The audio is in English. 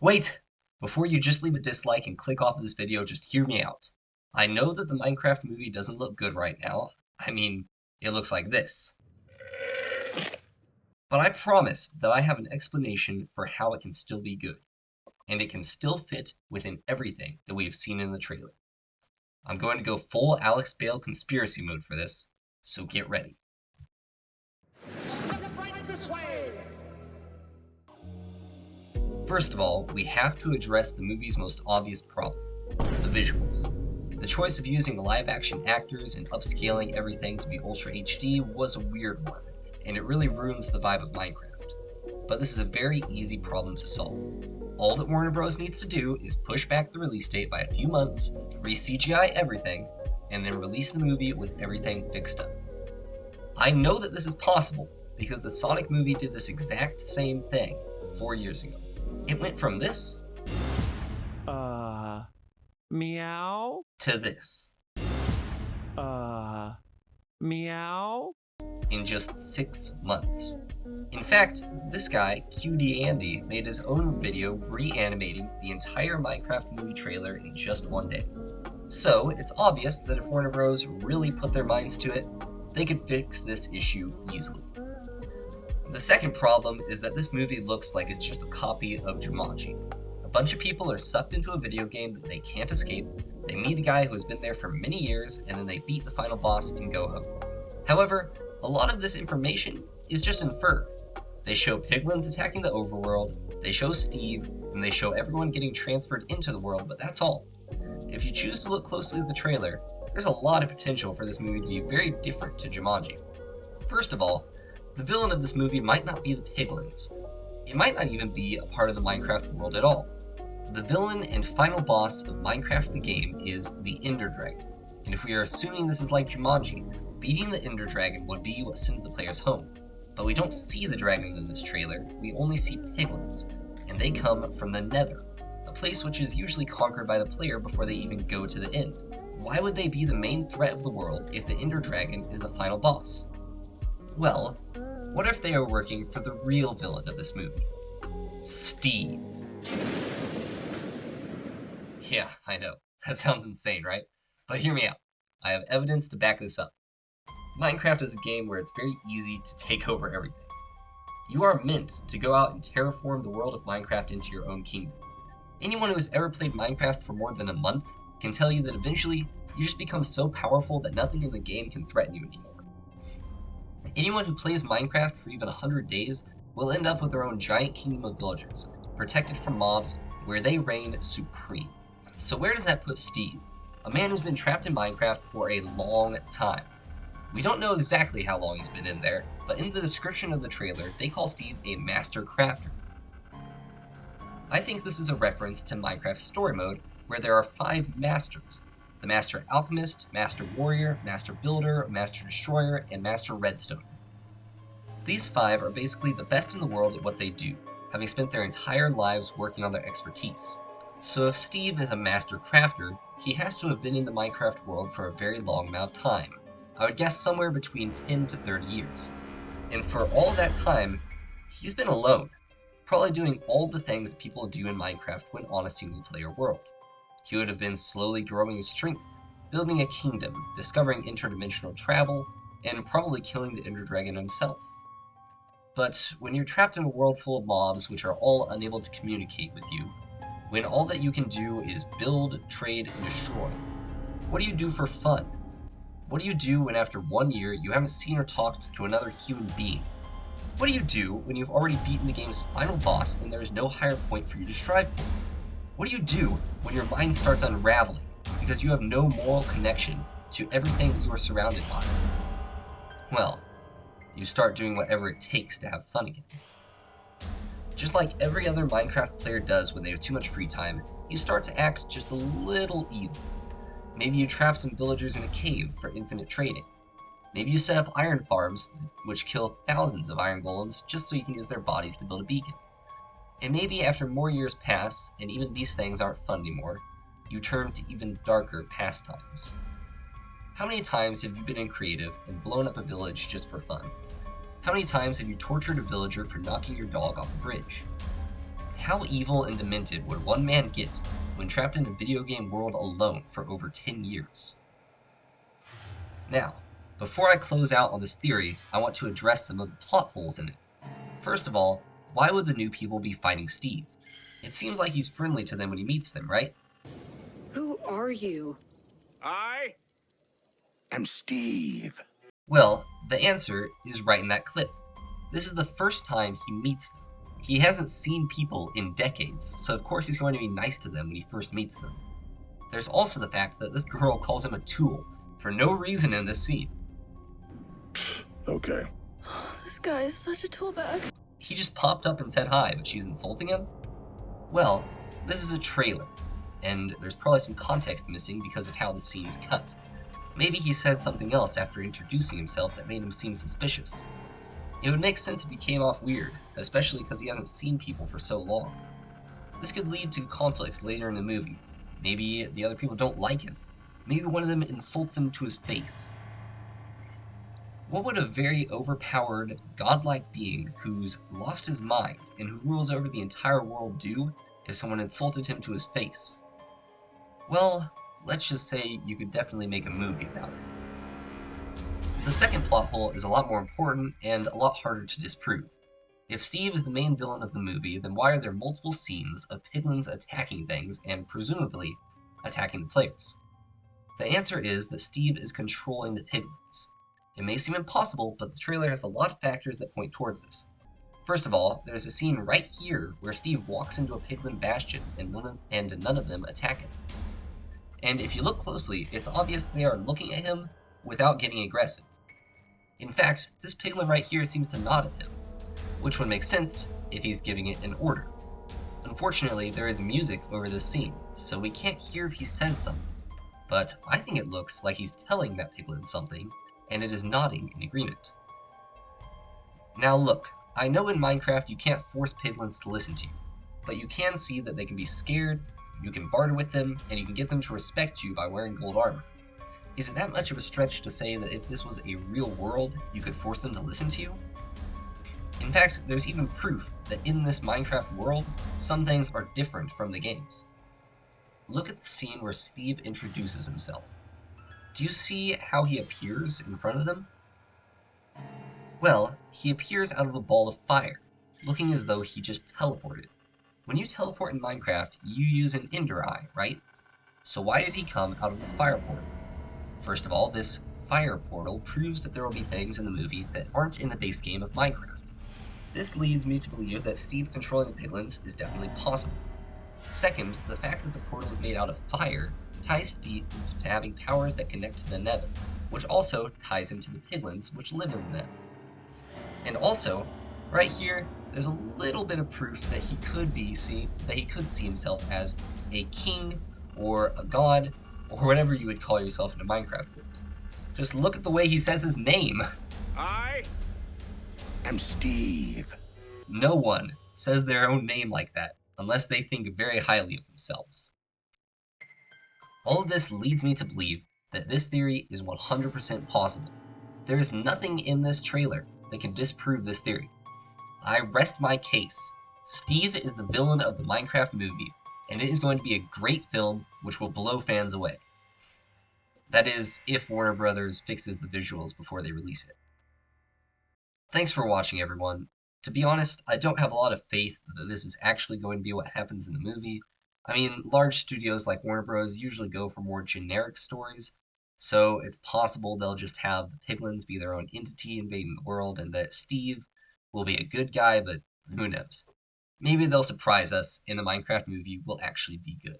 Wait! Before you just leave a dislike and click off of this video, just hear me out. I know that the Minecraft movie doesn't look good right now. I mean, it looks like this. But I promise that I have an explanation for how it can still be good. And it can still fit within everything that we have seen in the trailer. I'm going to go full Alex Bale conspiracy mode for this, so get ready. First of all, we have to address the movie's most obvious problem, the visuals. The choice of using live-action actors and upscaling everything to be Ultra HD was a weird one, and it really ruins the vibe of Minecraft. But this is a very easy problem to solve. All that Warner Bros. Needs to do is push back the release date by a few months, re-CGI everything, and then release the movie with everything fixed up. I know that this is possible, because the Sonic movie did this exact same thing 4 years ago. It went from this Meow? to this Meow? in just 6 months. In fact, this guy, QD Andy, made his own video reanimating the entire Minecraft movie trailer in just one day. So, it's obvious that if Warner Bros. Really put their minds to it, they could fix this issue easily. The second problem is that this movie looks like it's just a copy of Jumanji. A bunch of people are sucked into a video game that they can't escape, they meet a guy who has been there for many years, and then they beat the final boss and go home. However, a lot of this information is just inferred. They show piglins attacking the overworld, they show Steve, and they show everyone getting transferred into the world, but that's all. If you choose to look closely at the trailer, there's a lot of potential for this movie to be very different to Jumanji. First of all, the villain of this movie might not be the piglins. It might not even be a part of the Minecraft world at all. The villain and final boss of Minecraft the game is the Ender Dragon, and if we are assuming this is like Jumanji, beating the Ender Dragon would be what sends the players home. But we don't see the dragon in this trailer, we only see piglins, and they come from the Nether, a place which is usually conquered by the player before they even go to the end. Why would they be the main threat of the world if the Ender Dragon is the final boss? Well, what if they are working for the real villain of this movie? Steve. Yeah, I know, that sounds insane, right? But hear me out. I have evidence to back this up. Minecraft is a game where it's very easy to take over everything. You are meant to go out and terraform the world of Minecraft into your own kingdom. Anyone who has ever played Minecraft for more than a month can tell you that eventually you just become so powerful that nothing in the game can threaten you anymore. Anyone who plays Minecraft for even 100 days will end up with their own giant kingdom of villagers, protected from mobs, where they reign supreme. So where does that put Steve? A man who's been trapped in Minecraft for a long time. We don't know exactly how long he's been in there, but in the description of the trailer, they call Steve a master crafter. I think this is a reference to Minecraft Story Mode, where there are 5 masters. The Master Alchemist, Master Warrior, Master Builder, Master Destroyer, and Master Redstone. These 5 are basically the best in the world at what they do, having spent their entire lives working on their expertise. So if Steve is a master crafter, he has to have been in the Minecraft world for a very long amount of time. I would guess somewhere between 10 to 30 years. And for all that time, he's been alone, probably doing all the things that people do in Minecraft when on a single player world. He would have been slowly growing his strength, building a kingdom, discovering interdimensional travel, and probably killing the Ender Dragon himself. But when you're trapped in a world full of mobs which are all unable to communicate with you, when all that you can do is build, trade, and destroy, what do you do for fun? What do you do when after 1 year you haven't seen or talked to another human being? What do you do when you've already beaten the game's final boss and there is no higher point for you to strive for? What do you do when your mind starts unraveling because you have no moral connection to everything that you are surrounded by? Well, you start doing whatever it takes to have fun again. Just like every other Minecraft player does when they have too much free time, you start to act just a little evil. Maybe you trap some villagers in a cave for infinite trading. Maybe you set up iron farms which kill thousands of iron golems just so you can use their bodies to build a beacon. And maybe after more years pass, and even these things aren't fun anymore, you turn to even darker pastimes. How many times have you been in creative and blown up a village just for fun? How many times have you tortured a villager for knocking your dog off a bridge? How evil and demented would one man get when trapped in a video game world alone for over 10 years? Now, before I close out on this theory, I want to address some of the plot holes in it. First of all, why would the new people be fighting Steve? It seems like he's friendly to them when he meets them, right? Who are you? I am Steve. Well, the answer is right in that clip. This is the first time he meets them. He hasn't seen people in decades, so of course he's going to be nice to them when he first meets them. There's also the fact that this girl calls him a tool for no reason in this scene. Okay. This guy is such a tool bag. He just popped up and said hi, but she's insulting him? Well, this is a trailer, and there's probably some context missing because of how the scene is cut. Maybe he said something else after introducing himself that made him seem suspicious. It would make sense if he came off weird, especially because he hasn't seen people for so long. This could lead to conflict later in the movie. Maybe the other people don't like him. Maybe one of them insults him to his face. What would a very overpowered, godlike being who's lost his mind and who rules over the entire world do if someone insulted him to his face? Well, let's just say you could definitely make a movie about it. The second plot hole is a lot more important and a lot harder to disprove. If Steve is the main villain of the movie, then why are there multiple scenes of piglins attacking things and presumably attacking the players? The answer is that Steve is controlling the piglins. It may seem impossible, but the trailer has a lot of factors that point towards this. First of all, there's a scene right here where Steve walks into a piglin bastion and none of them attack him. And if you look closely, it's obvious they are looking at him without getting aggressive. In fact, this piglin right here seems to nod at him, which would make sense if he's giving it an order. Unfortunately, there is music over this scene, so we can't hear if he says something, but I think it looks like he's telling that piglin something, and it is nodding in agreement. Now look, I know in Minecraft you can't force piglins to listen to you, but you can see that they can be scared, you can barter with them, and you can get them to respect you by wearing gold armor. Is it that much of a stretch to say that if this was a real world, you could force them to listen to you? In fact, there's even proof that in this Minecraft world, some things are different from the games. Look at the scene where Steve introduces himself. Do you see how he appears in front of them? Well, he appears out of a ball of fire, looking as though he just teleported. When you teleport in Minecraft, you use an ender eye, right? So why did he come out of a fire portal? First of all, this fire portal proves that there will be things in the movie that aren't in the base game of Minecraft. This leads me to believe that Steve controlling the piglins is definitely possible. Second, the fact that the portal is made out of fire ties Steve to having powers that connect to the nether, which also ties him to the piglins which live in the nether. And also, right here, there's a little bit of proof that he could see himself as a king or a god or whatever you would call yourself in a Minecraft world. Just look at the way he says his name. I am Steve. No one says their own name like that unless they think very highly of themselves. All of this leads me to believe that this theory is 100% possible. There is nothing in this trailer that can disprove this theory. I rest my case. Steve is the villain of the Minecraft movie, and it is going to be a great film which will blow fans away. That is, if Warner Brothers fixes the visuals before they release it. Thanks for watching, everyone. To be honest, I don't have a lot of faith that this is actually going to be what happens in the movie. I mean, large studios like Warner Bros. Usually go for more generic stories, so it's possible they'll just have the piglins be their own entity invading the world, and that Steve will be a good guy, but who knows. Maybe they'll surprise us and the Minecraft movie will actually be good.